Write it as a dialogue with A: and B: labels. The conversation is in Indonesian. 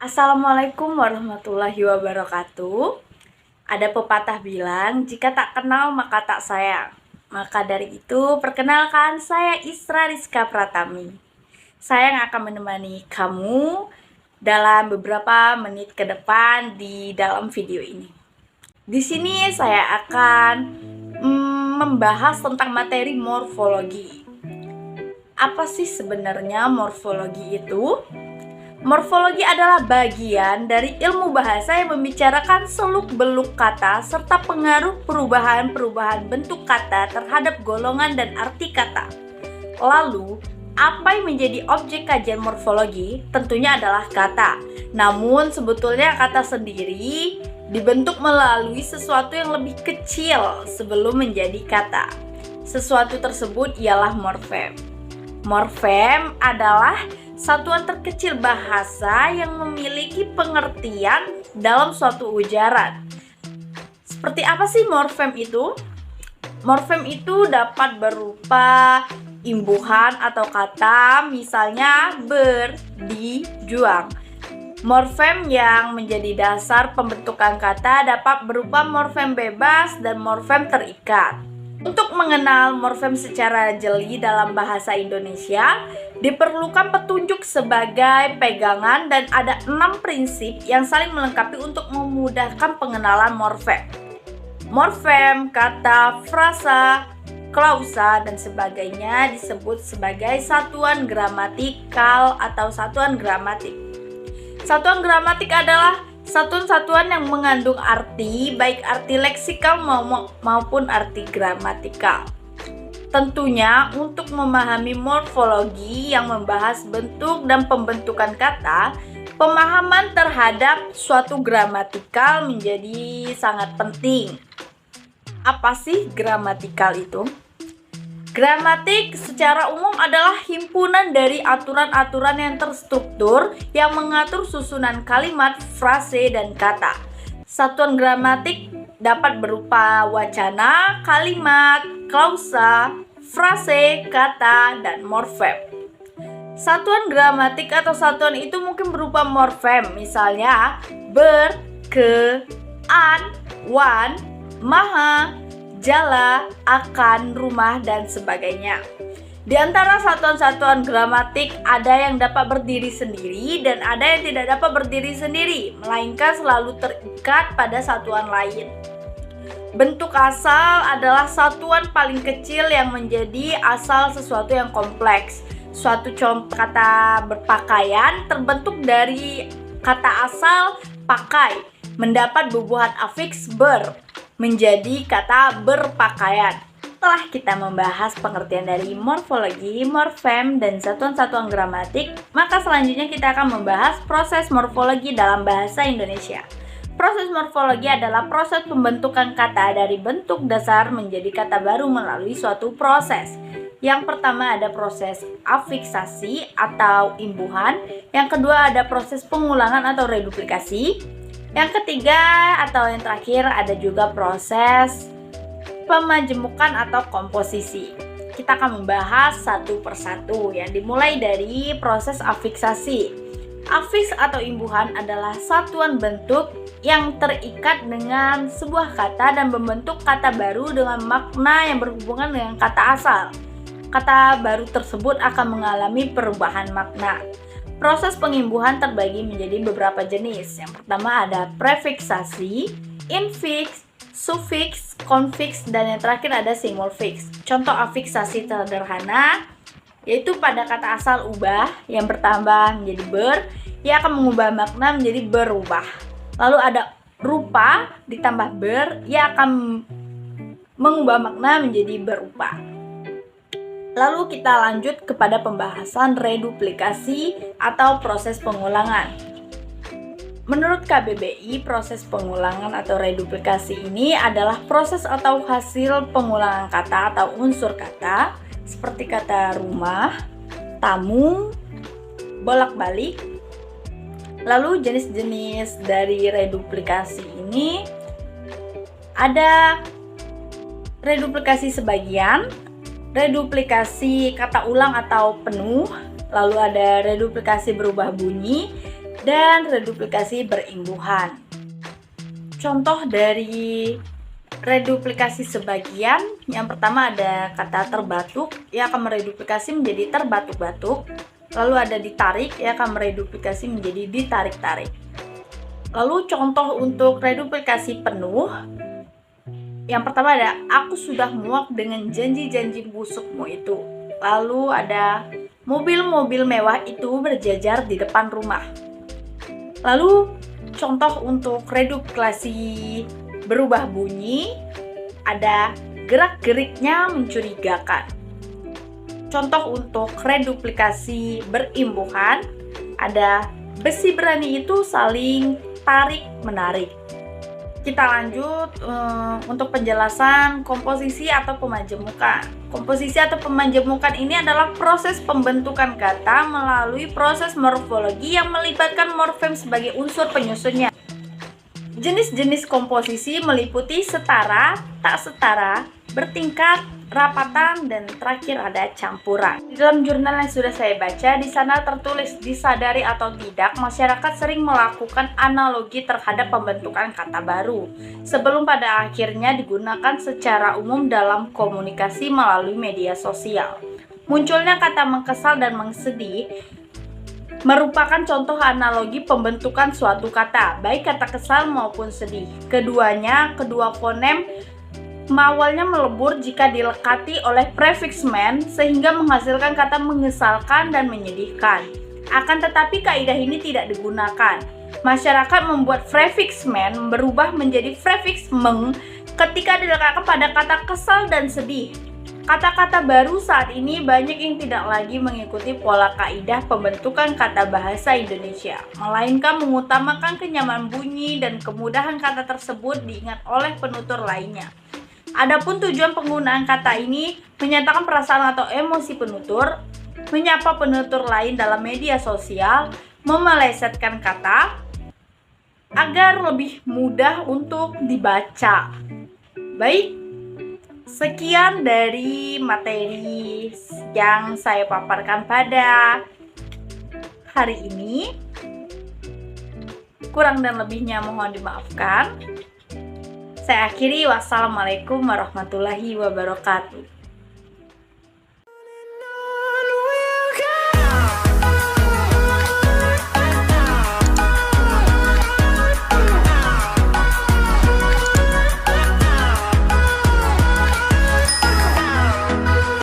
A: Assalamualaikum warahmatullahi wabarakatuh. Ada pepatah bilang, jika tak kenal maka tak sayang. Maka dari itu, perkenalkan saya Isra Rizka Pratami. Saya yang akan menemani kamu dalam beberapa menit ke depan di dalam video ini. Di sini saya akan membahas tentang materi morfologi. Apa sih sebenarnya morfologi itu? Morfologi adalah bagian dari ilmu bahasa yang membicarakan seluk-beluk kata serta pengaruh perubahan-perubahan bentuk kata terhadap golongan dan arti kata. Lalu, apa yang menjadi objek kajian morfologi? Tentunya adalah kata. Namun, sebetulnya kata sendiri dibentuk melalui sesuatu yang lebih kecil sebelum menjadi kata. Sesuatu tersebut ialah morfem. Morfem adalah satuan terkecil bahasa yang memiliki pengertian dalam suatu ujaran. Seperti apa sih morfem itu? Morfem itu dapat berupa imbuhan atau kata, misalnya ber, di, juang. Morfem yang menjadi dasar pembentukan kata dapat berupa morfem bebas dan morfem terikat. Untuk mengenal morfem secara jeli dalam bahasa Indonesia, diperlukan petunjuk sebagai pegangan dan ada 6 prinsip yang saling melengkapi untuk memudahkan pengenalan morfem. Morfem, kata, frasa, klausa, dan sebagainya disebut sebagai satuan gramatikal atau satuan gramatik. Satuan gramatik adalah satuan-satuan yang mengandung arti, baik arti leksikal maupun arti gramatikal. Tentunya untuk memahami morfologi yang membahas bentuk dan pembentukan kata, pemahaman terhadap suatu gramatikal menjadi sangat penting. Apa sih gramatikal itu? Gramatik secara umum adalah himpunan dari aturan-aturan yang terstruktur yang mengatur susunan kalimat, frase, dan kata. Satuan gramatik dapat berupa wacana, kalimat, klausa, frase, kata, dan morfem. Satuan gramatik atau satuan itu mungkin berupa morfem, misalnya ber, ke, an, wan, maha, jala, akan, rumah, dan sebagainya. Di antara satuan-satuan gramatik ada yang dapat berdiri sendiri dan ada yang tidak dapat berdiri sendiri, melainkan selalu terikat pada satuan lain. Bentuk asal adalah satuan paling kecil yang menjadi asal sesuatu yang kompleks. Suatu contoh kata berpakaian terbentuk dari kata asal pakai, mendapat bubuhan afiks ber, menjadi kata berpakaian. Setelah kita membahas pengertian dari morfologi, morfem, dan satuan-satuan gramatik, maka selanjutnya kita akan membahas proses morfologi dalam bahasa Indonesia. Proses morfologi adalah proses pembentukan kata dari bentuk dasar menjadi kata baru melalui suatu proses. Yang pertama ada proses afiksasi atau imbuhan, yang kedua ada proses pengulangan atau reduplikasi, yang ketiga atau yang terakhir ada juga proses pemajemukan atau komposisi. Kita akan membahas satu persatu yang dimulai dari proses afiksasi. Afiks atau imbuhan adalah satuan bentuk yang terikat dengan sebuah kata dan membentuk kata baru dengan makna yang berhubungan dengan kata asal. Kata baru tersebut akan mengalami perubahan makna. Proses pengimbuhan terbagi menjadi beberapa jenis. Yang pertama ada prefiksasi, infiks, sufiks, konfiks, dan yang terakhir ada simulfiks. Contoh afiksasi sederhana yaitu pada kata asal ubah yang bertambah menjadi ber, ia akan mengubah makna menjadi berubah. Lalu ada rupa ditambah ber, ia akan mengubah makna menjadi berupa. Lalu kita lanjut kepada pembahasan reduplikasi atau proses pengulangan. Menurut KBBI, proses pengulangan atau reduplikasi ini adalah proses atau hasil pengulangan kata atau unsur kata seperti kata rumah, tamu, bolak-balik. Lalu jenis-jenis dari reduplikasi ini ada reduplikasi sebagian, reduplikasi kata ulang atau penuh, lalu ada reduplikasi berubah bunyi, dan reduplikasi berimbuhan. Contoh dari reduplikasi sebagian, yang pertama ada kata terbatuk, ia akan mereduplikasi menjadi terbatuk-batuk. Lalu ada ditarik, ia akan mereduplikasi menjadi ditarik-tarik. Lalu contoh untuk reduplikasi penuh, yang pertama ada aku sudah muak dengan janji-janji busukmu itu. Lalu ada mobil-mobil mewah itu berjajar di depan rumah. Lalu contoh untuk reduplikasi berubah bunyi, ada gerak-geriknya mencurigakan. Contoh untuk reduplikasi berimbuhan, ada besi berani itu saling tarik-menarik. Kita lanjut untuk penjelasan komposisi atau pemajemukan. Komposisi atau pemajemukan ini adalah proses pembentukan kata melalui proses morfologi yang melibatkan morfem sebagai unsur penyusunnya. Jenis-jenis komposisi meliputi setara, tak setara, bertingkat, rapatan, dan terakhir ada campuran. Di dalam jurnal yang sudah saya baca, di sana tertulis disadari atau tidak, masyarakat sering melakukan analogi terhadap pembentukan kata baru sebelum pada akhirnya digunakan secara umum dalam komunikasi melalui media sosial. Munculnya kata mengkesal dan mengsedih merupakan contoh analogi pembentukan suatu kata, baik kata kesal maupun sedih. Kedua fonem awalnya melebur jika dilekati oleh prefiks "men" sehingga menghasilkan kata mengesalkan dan menyedihkan. Akan tetapi kaidah ini tidak digunakan. Masyarakat membuat prefiks "men" berubah menjadi prefiks "meng" ketika dilekatkan pada kata kesal dan sedih. Kata-kata baru saat ini banyak yang tidak lagi mengikuti pola kaidah pembentukan kata bahasa Indonesia, melainkan mengutamakan kenyamanan bunyi dan kemudahan kata tersebut diingat oleh penutur lainnya. Adapun tujuan penggunaan kata ini menyatakan perasaan atau emosi penutur, menyapa penutur lain dalam media sosial, memelesetkan kata agar lebih mudah untuk dibaca. Baik, sekian dari materi yang saya paparkan pada hari ini. Kurang dan lebihnya mohon dimaafkan. Saya akhiri, wassalamualaikum warahmatullahi wabarakatuh.